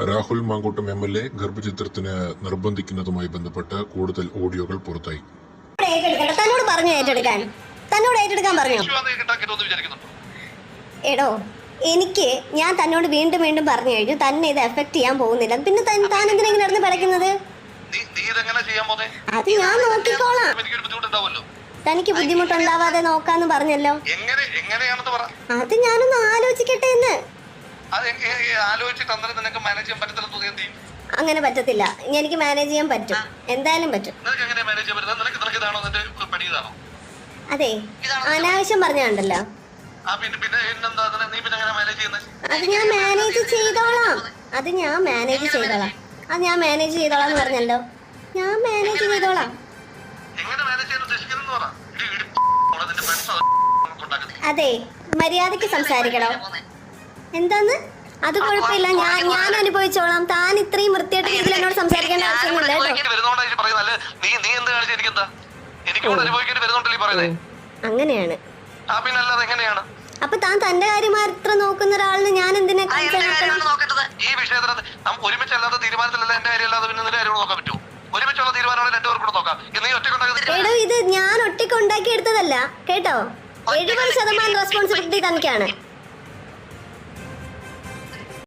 Rahul Mankoottam MLA ഗർഭചിത്രത്തിന് നിർബന്ധിക്കുന്നതുമായി ബന്ധപ്പെട്ട് കൂടുതൽ ഓഡിയോകൾ പുറത്തായി. തന്നോട് പറഞ്ഞു ഏറ്റെടുക്കാൻ പറഞ്ഞു. എടോ എനിക്ക് ഞാൻ തന്നോട് വീണ്ടും വീണ്ടും പറഞ്ഞു കഴിഞ്ഞു തന്നെ ഇത് എഫക്ട് ചെയ്യാൻ പോകുന്നില്ല. പിന്നെ താൻ എന്തിനാ ഇങ്ങനെ നടന്ന് പിടയ്ക്കുന്നത്? അത് ഞാൻ നോക്കിക്കോളാം. തനിക്ക് ബുദ്ധിമുട്ടുണ്ടാവാതെ നോക്കാന്ന് പറഞ്ഞല്ലോ. അത് ഞാനൊന്ന് ആലോചിക്കട്ടെ എന്ന്. അങ്ങനെ പറ്റത്തില്ല. എനിക്ക് മാനേജ് ചെയ്യാൻ പറ്റും, എന്തായാലും പറ്റും. അതെ, അനാവശ്യം പറഞ്ഞുണ്ടല്ലോ. അത് ഞാൻ മാനേജ് ചെയ്തോളാം എന്ന് പറഞ്ഞല്ലോ. ഞാൻ മാനേജ് ചെയ്തോളാം. അതെ, മര്യാദക്ക് സംസാരിക്കണോ? എന്താന്ന്? അത് കുഴപ്പമില്ല, ഞാൻ അനുഭവിച്ചോളാം. താൻ ഇത്രയും വൃത്തിയായിട്ട് രീതിയിൽ എന്നോട് സംസാരിക്കേണ്ട ആവശ്യമൊന്നുമില്ല കേട്ടോ. അങ്ങനെയാണ്. അപ്പൊ താൻ തന്റെ കാര്യം മാത്രം നോക്കുന്ന ഒരാളിന് ഞാൻ എന്തിനാ? എടോ, ഇത് ഞാൻ ഒറ്റയ്ക്ക് ഉണ്ടാക്കി എടുത്തതല്ല കേട്ടോ. 70% റെസ്പോൺസിബിലിറ്റി തനിക്കാണ്.